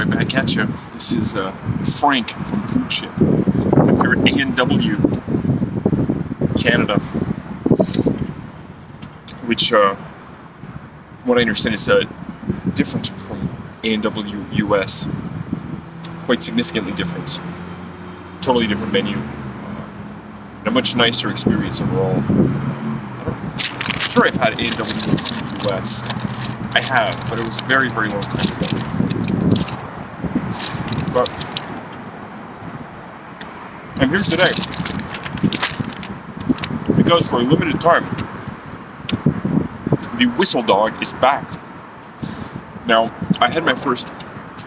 right back at you. This is Frank from Food Chip. I'm here at A&W Canada, which, from what I understand, is different from A&W US. Quite significantly different. Totally different menu. And a much nicer experience overall. I'm sure I've had A&W US. I have, but it was a very, very long time ago. But I'm here today because for a limited time, the Whistle Dog is back. Now, I had my first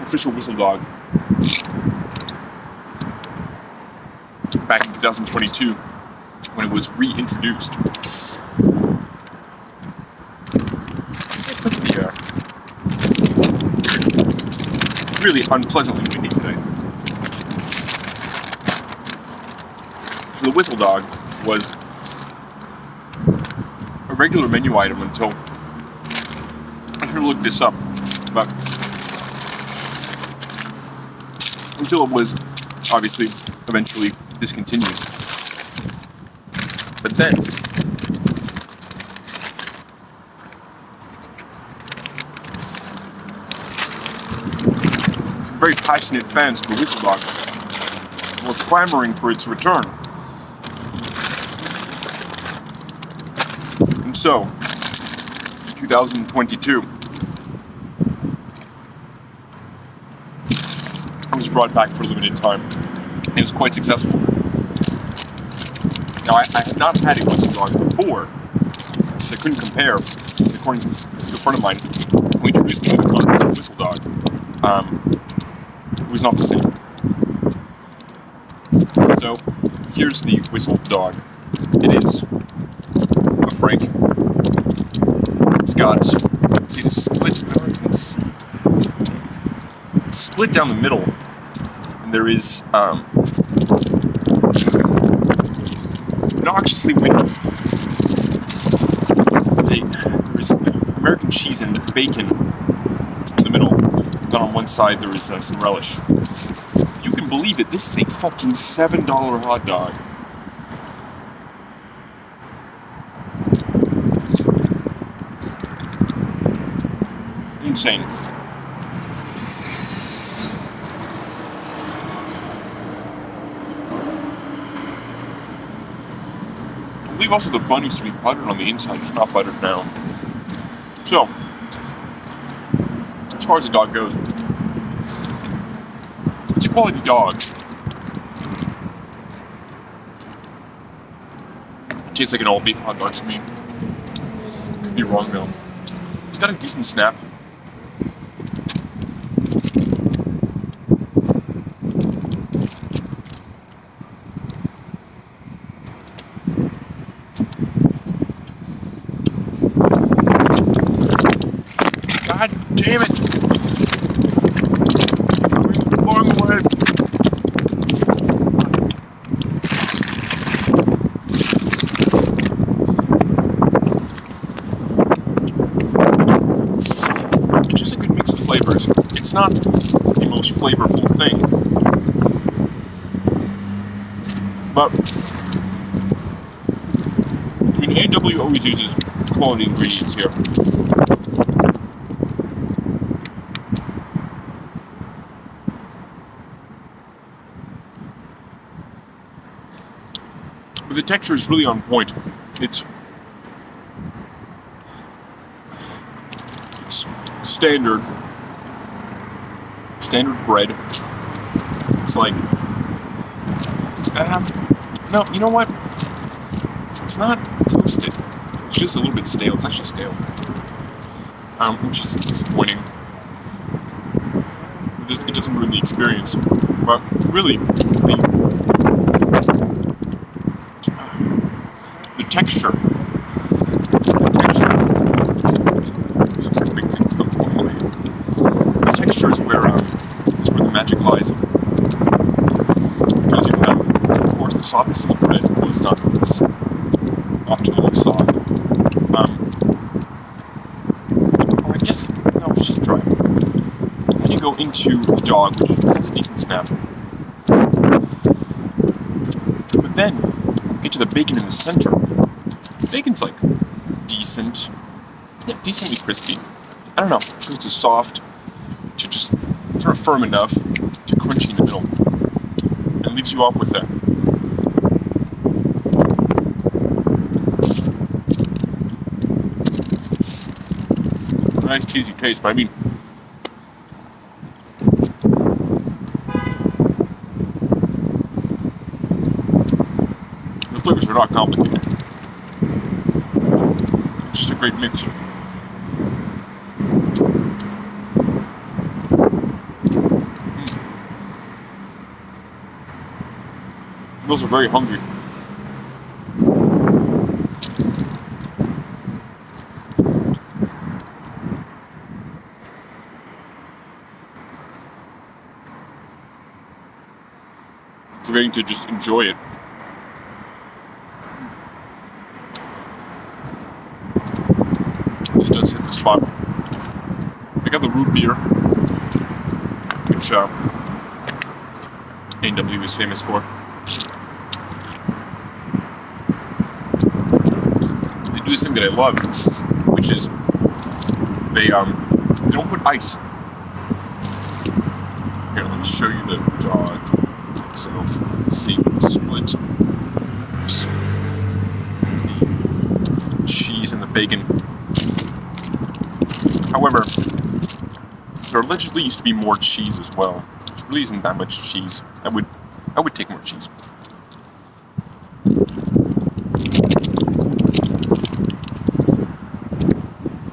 official Whistle Dog back in 2022 when it was reintroduced. Really unpleasantly windy today. So the Whistle Dog was a regular menu item until I should have looked this up, but until it was obviously eventually discontinued. But then very passionate fans of the Whistle Dog were clamoring for its return. And so, 2022, it was brought back for a limited time. And it was quite successful. Now, I had not had a Whistle Dog before. I couldn't compare, according to a friend of mine who introduced me to the concept of Whistle Dog. It was not the same. So, here's the Whistle Dog. It is a Frank. It's got, see the split, I don't know if you can see. It's split down the middle, and there is, obnoxiously windy. There's American cheese and bacon in the middle. Then on one side there is some relish. You can believe it, this is a fucking $7 hot dog. Insane. I believe also the bun used to be buttered on the inside, it's not buttered now. So, as far as the dog goes, it's a quality dog. It tastes like an all beef hot dog to me. Could be wrong though. It's got a decent snap. God damn it! Long way. It's just a good mix of flavors. It's not the most flavorful thing, but I mean, A&W always uses quality ingredients here. But the texture is really on point. It's standard bread. It's like, no, you know what? It's not toasted. It's just a little bit stale. It's actually stale, which is disappointing. It doesn't ruin the experience, but really, the texture. The texture is where the magic lies. Because you have, of course, the softness of the bread. Well, it's not. It's optimally soft. Or I guess no, it's just dry. And you go into the dog, which has a decent snap. But then get to the bacon in the center. The bacon's like decent, yeah, decently crispy. I don't know, so it's soft to just sort of firm enough to crunchy in the middle, and leaves you off with that nice cheesy taste. But I mean, the flavors are not complicated. It's just a great mixer. I'm also very hungry. Forgetting to just enjoy it. This does hit the spot. I got the root beer, which A&W is famous for. They do this thing that I love, which is they don't put ice. Here, let me show you the dog itself. See, split. There's the cheese and the bacon. However, there allegedly used to be more cheese as well. There really isn't that much cheese. I would take more cheese.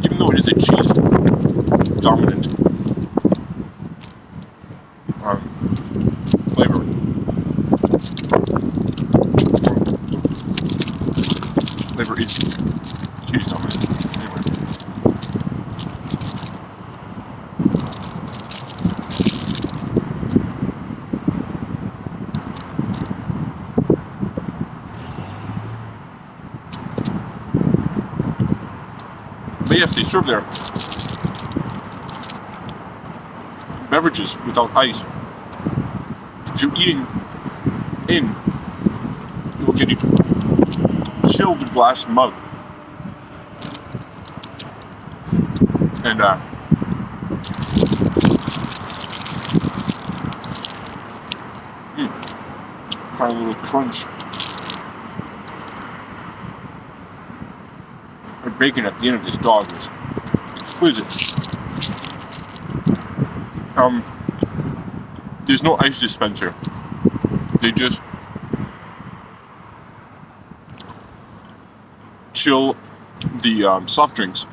Even though it is a cheese dominant flavor. Flavor is cheese dominant. Anyway. But yes, they serve their beverages without ice. If you're eating in, you'll get a chilled glass mug. And find a little crunch. The bacon at the end of this dog is exquisite. There's no ice dispenser. They just chill the soft drinks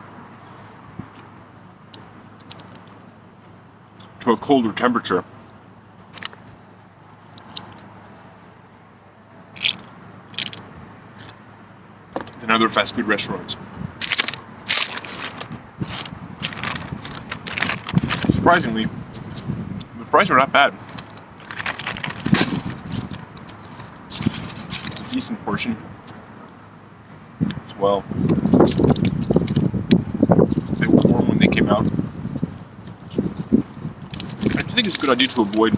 to a colder temperature. Than other fast food restaurants. Surprisingly, the fries are not bad. It's a decent portion as well. They were warm when they came out. I just think it's a good idea to avoid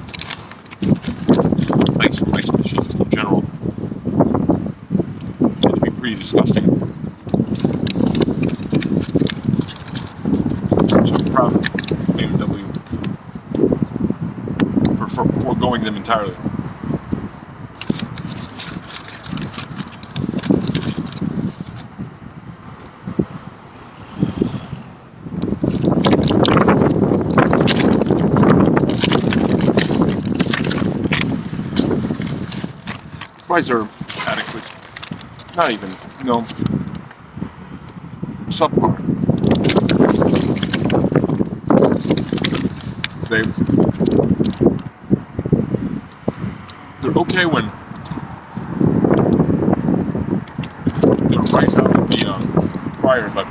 ice machines in general. It tends to be pretty disgusting. So I'm proud of A&W for foregoing them entirely. Fries are adequate. Not even, no. Subpar. They're okay when they're right out of the fryer, but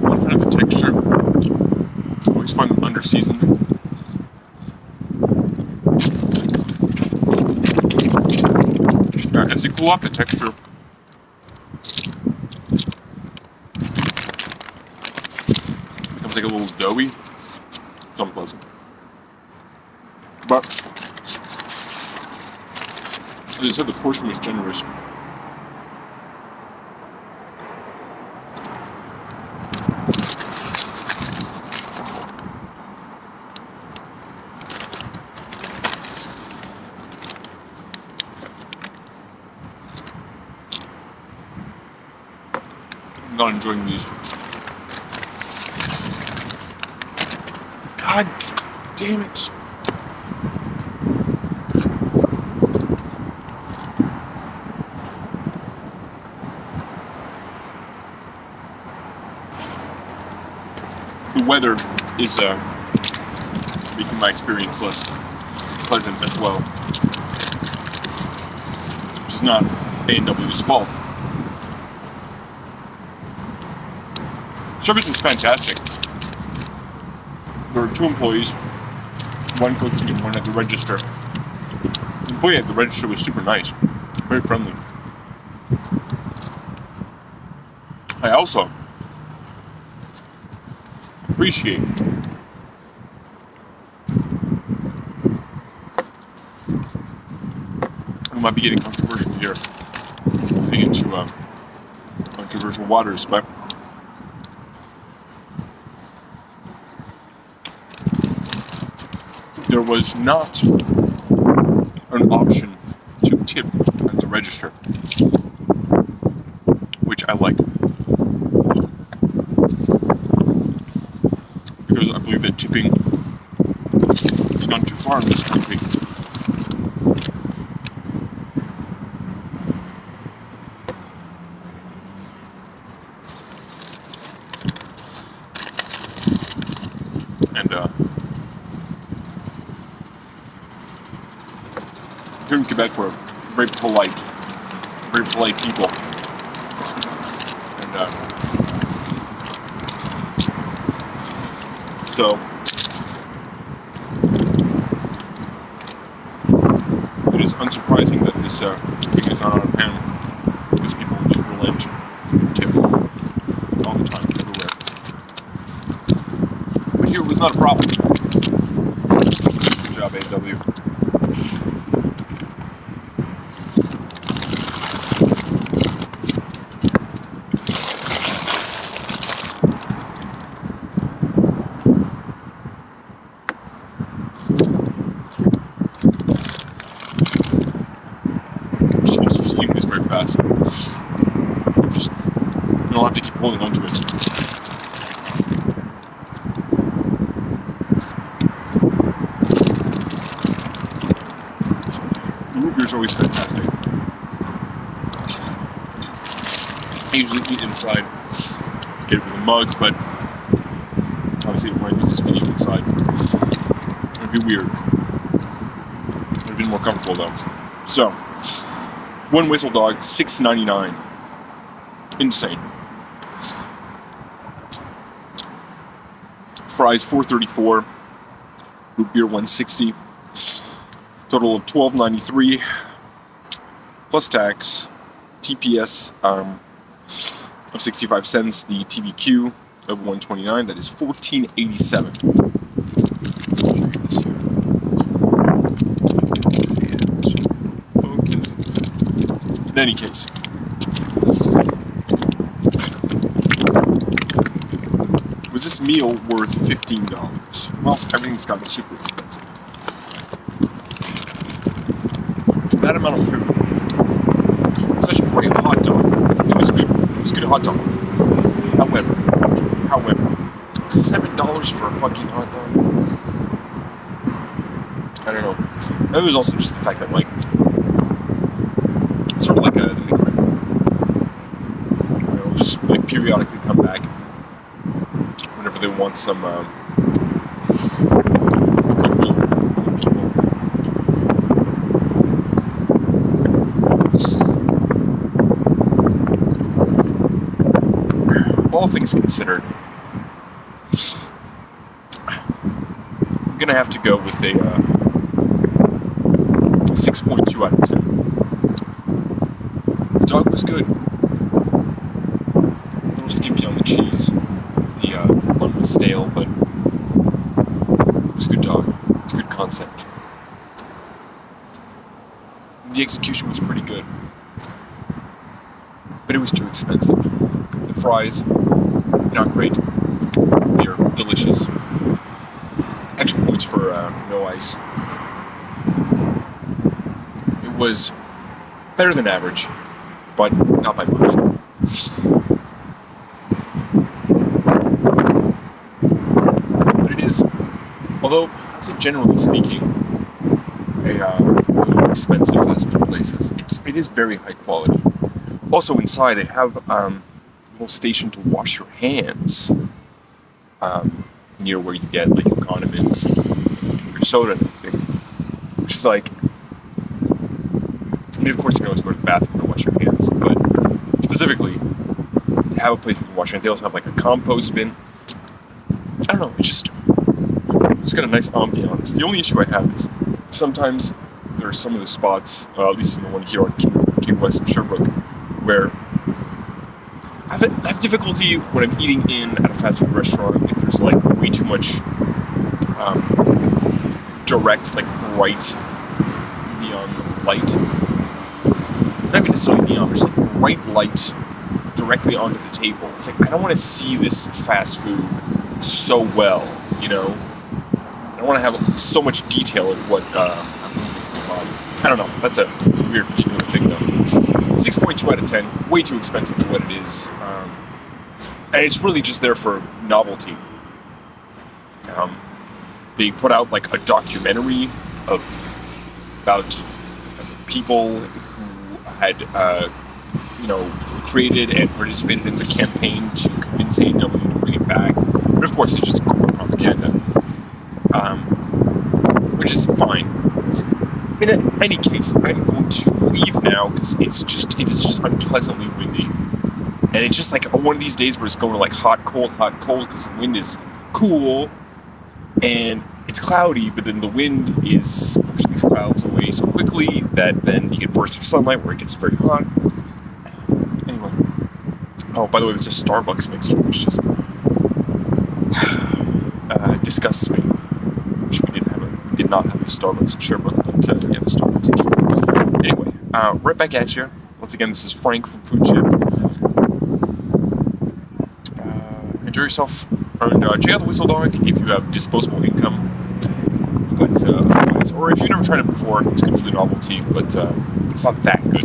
one kind of the texture. Always find them under seasoned. As they cool off, the texture becomes like a little doughy. It's unpleasant. But as I said, the portion was generous. I'm not enjoying these. God damn it. The weather is making my experience less pleasant as well, which is not A&W's fault. Service was fantastic. There were 2 employees, one cooking and one at the register. The employee at the register was super nice, very friendly. I also appreciate we might be getting controversial here, getting into controversial waters, but there was not an option to tip at the register, which I like, because I believe that tipping has gone too far in this country. And here in Quebec, we're very polite people. And so it is unsurprising that this thing is not out of hand, because people just relent and tip all the time, everywhere. But here it was not a problem. Good job, A&W. Fast. You'll have to keep holding onto it. The root beer is always fantastic. I usually eat inside to get it with a mug, but obviously when I do this video inside, it'd be weird. It'd have been more comfortable though. So, one Whistle Dog, $6.99. Insane. Fries, $4.34. Root beer, $1.60. Total of $12.93. Plus tax. TPS of 65 cents. The TVQ of $1.29. That is $14.87. In any case, was this meal worth $15? Well, everything's gotten super expensive. For that amount of food, especially for a hot dog, it was good. It was a good hot dog. However, $7 for a fucking hot dog? I don't know. And there's also just the fact that, like, sort of like the McRib. They'll just like periodically come back whenever they want some goodwill from the people. All things considered, I'm gonna have to go with a 6.2 out of 10. dog was good. A little skimpy on the cheese. The bun was stale, but it was a good dog. It's a good concept. The execution was pretty good, but it was too expensive. The fries, not great. They're delicious. Extra points for no ice. It was better than average, but not by much. But it is, although, as it generally speaking, a expensive fast food places, it is very high quality. Also inside they have a little station to wash your hands near where you get like your condiments, your soda and everything. Which is like, I mean, of course you can always go to the bathroom to wash your hands, but specifically to have a place where you can wash your hands. They also have like a compost bin. I don't know, it's got a nice ambiance. The only issue I have is sometimes there are some of the spots, at least in the one here on King West in Sherbrooke, where I have difficulty when I'm eating in at a fast food restaurant if there's like way too much direct, like bright neon light. Not even necessarily neon, but just like bright light directly onto the table. It's like I don't want to see this fast food so well, you know? I don't want to have so much detail of what I'm moving with my body. I don't know. That's a weird particular thing, though. 6.2 out of 10. Way too expensive for what it is. And it's really just there for novelty. They put out like a documentary about people who had, created and participated in the campaign to convince A&W to bring it back. But of course, it's just corporate propaganda. Which is fine. In any case, I'm going to leave now because it is just unpleasantly windy. And it's just like one of these days where it's going to like hot, cold, because the wind is cool and it's cloudy, but then the wind is pushing these clouds away so quickly that then you get bursts of sunlight where it gets very hot. Anyway. Oh, by the way, there's a Starbucks next door, which just disgusts me. Which we did not have a Starbucks in Sherbrooke, but we have a Starbucks in Sherbrooke. Anyway, right back at you. Once again, this is Frank from Food Chip. Enjoy yourself, and check out the Whistle Dog if you have disposable income. But or if you've never tried it before, it's good for the novelty, but it's not that good.